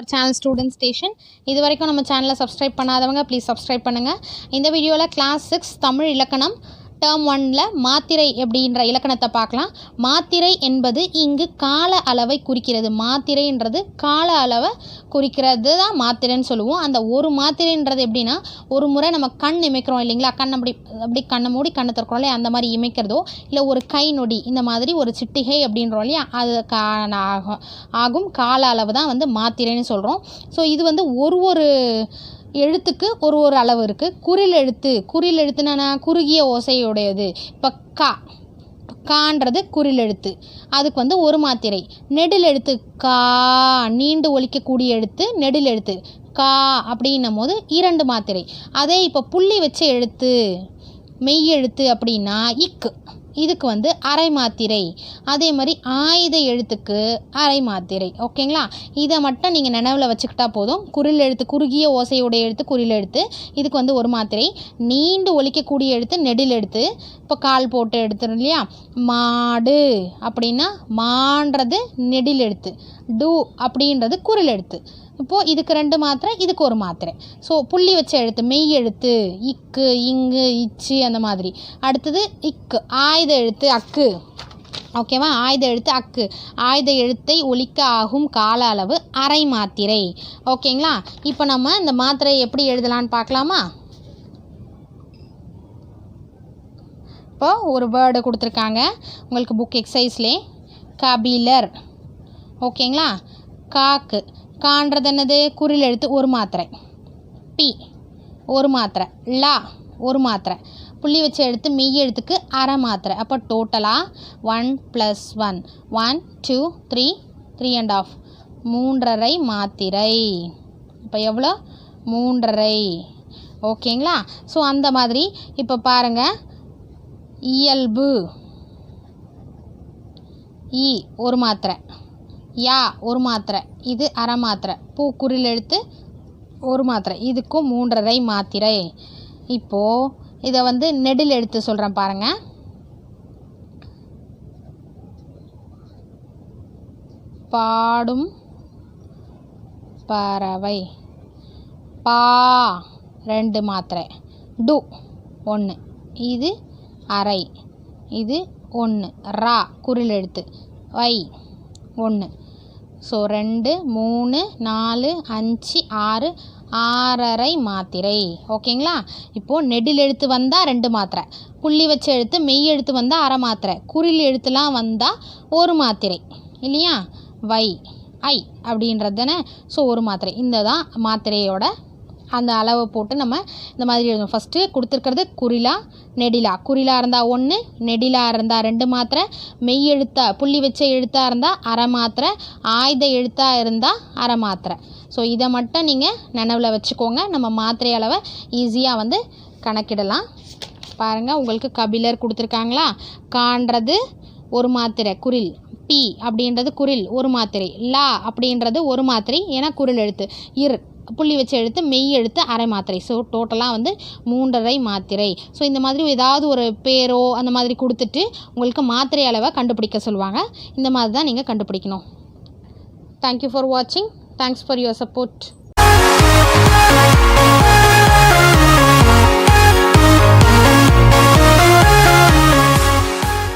our channel Student Station. இது வரைக்கும் நம்ம சேனலை சப்ஸ்கிரைப் பண்ணாதவங்க ப்ளீஸ் சப்ஸ்கிரைப் பண்ணுங்கள். இந்த வீடியோவில் கிளாஸ் 6 தமிழ் இலக்கணம் டேர்ம் 1ல் மாத்திரை அப்படின்ற இலக்கணத்தை பார்க்கலாம். மாத்திரை என்பது இங்கு கால அளவை குறிக்கிறது. மாத்திரைன்றது கால அளவை குறிக்கிறது தான் மாத்திரைன்னு சொல்லுவோம். அந்த ஒரு மாத்திரைன்றது எப்படின்னா, ஒரு முறை நம்ம கண் இமைக்கிறோம் இல்லைங்களா, கண் அப்படி கண்ணை மூடி கண்ணை திறக்கிறோம் இல்லையா, அந்த மாதிரி இமைக்கிறதோ இல்லை ஒரு கை நொடி இந்த மாதிரி ஒரு சிட்டிகை அப்படின்றோம் இல்லையா, அது ஆகும் கால அளவு தான் வந்து மாத்திரைன்னு சொல்கிறோம். ஸோ இது வந்து ஒரு எழுத்துக்கு ஒரு அளவு இருக்குது. குறில் எழுத்துனா குறுகிய ஓசையுடையது. இப்போ கான்றது குறில் எழுத்து, அதுக்கு வந்து ஒரு மாத்திரை. நெடில் எழுத்து கா, நீண்டு ஒலிக்கக்கூடிய எழுத்து நெடில் எழுத்து கா அப்படின்னும் போது 2 மாத்திரை. அதே இப்போ புள்ளி வச்ச எழுத்து மெய் எழுத்து அப்படின்னா இக்கு, இதுக்கு வந்து அரை மாத்திரை. அதே மாதிரி ஆயுத எழுத்துக்கு அரை மாத்திரை. ஓகேங்களா, இதை மட்டும் நீங்கள் நினைவில் வச்சுக்கிட்டா போதும். குறில் எழுத்து குறுகிய ஓசையுடைய எழுத்து குறில் எழுத்து, இதுக்கு வந்து ஒரு மாத்திரை. நீண்டு ஒலிக்கக்கூடிய எழுத்து நெடில் எழுத்து. இப்போ கால் போட்டு எடுத்துரும் இல்லையா, மாடு அப்படின்னா மான்றது நெடில் எழுத்து, டு அப்படின்றது குறில் எழுத்து. இப்போது இதுக்கு 2 மாத்திரை, இதுக்கு ஒரு மாத்திரை. ஸோ புள்ளி வச்ச எழுத்து மெய் எழுத்து இக்கு, இங்கு, இச்சு அந்த மாதிரி. அடுத்தது இக்கு ஆயுத எழுத்து அக்கு. ஓகேவா, ஆயுத எழுத்து அக்கு. ஆயுத எழுத்தை ஒலிக்க ஆகும் கால அளவு அரை மாத்திரை. ஓகேங்களா, இப்போ நம்ம இந்த மாத்திரை எப்படி எழுதலான்னு பார்க்கலாமா. இப்போ ஒரு வேர்டு கொடுத்துருக்காங்க உங்களுக்கு புக் எக்ஸசைஸ்லே, கபிலர். ஓகேங்களா, காக்கு, கான்றது என்னது குறில் எழுத்து ஒரு மாத்திரை. பி ஒரு மாத்திரை. லா ஒரு மாத்திரை. புள்ளி வச்ச எழுத்து மெய் எழுத்துக்கு அரை மாத்திரை. அப்போ டோட்டலாக 1 + 1 1 2 3 3.5 3.5 மாத்திரை. இப்போ எவ்வளோ 3.5. ஓகேங்களா, ஸோ அந்த மாதிரி இப்போ பாருங்கள், இயல்பு இ ஒரு மாத்திரை, யா ஒரு மாத்திரை, இது அரை மாத்திரை. பூ குறில் எழுத்து ஒரு மாத்திரை, இதுக்கும் 3.5 மாத்திரை. இப்போது இதை வந்து நெடில் எழுத்து சொல்கிறேன் பாருங்கள். பாடும் பறவை, பா 2 மாத்திரை, டு 1, இது அரை, இது 1, ரா குறில் எழுத்து, வை 1. ஸோ 2 3 4 5 6 6.5 மாத்திரை. ஓகேங்களா, இப்போது நெடில் எழுத்து வந்தால் 2 மாத்திரை, புள்ளி வச்ச எழுத்து மெய் எழுத்து வந்தால் அரை மாத்திரை, குறில் எழுத்துலாம் வந்தால் ஒரு மாத்திரை இல்லையா. வை ஐ அப்படின்றது தானே. ஸோ ஒரு மாத்திரை. இந்த தான் மாத்திரையோட அந்த அளவை போட்டு நம்ம இந்த மாதிரி எழுதணும். ஃபஸ்ட்டு கொடுத்துருக்கிறது குறிலா நெடிலா. குறிலா இருந்தால் 1, நெடிலா இருந்தால் 2 மாத்திரை, மெய் எழுத்தா புள்ளி வச்ச எழுத்தாக இருந்தால் அரை மாத்திரை, ஆயுத எழுத்தாக இருந்தால் அரை மாத்திரை. ஸோ இதை மட்டும் நீங்கள் நினைவில் வச்சுக்கோங்க. நம்ம மாத்திரை அளவை ஈஸியாக வந்து கணக்கிடலாம். பாருங்கள், உங்களுக்கு கபிலர் கொடுத்துருக்காங்களா. கான்றது ஒரு மாத்திரை குறில், பி அப்படின்றது குறில் ஒரு மாத்திரை, லா அப்படின்றது ஒரு மாத்திரை ஏன்னா குறில் எழுத்து, புள்ளி வச்ச எழுத்து மெய் எழுத்து அரை மாத்திரை. ஸோ டோட்டலாக வந்து 3.5 மாத்திரை. ஸோ இந்த மாதிரி ஏதாவது ஒரு பேரோ அந்த மாதிரி கொடுத்துட்டு உங்களுக்கு மாத்திரை அளவை கண்டுபிடிக்க சொல்லுவாங்க. இந்த மாதிரி தான் நீங்கள் கண்டுபிடிக்கணும். தேங்க்யூ ஃபார் வாட்சிங். Thanks for your support.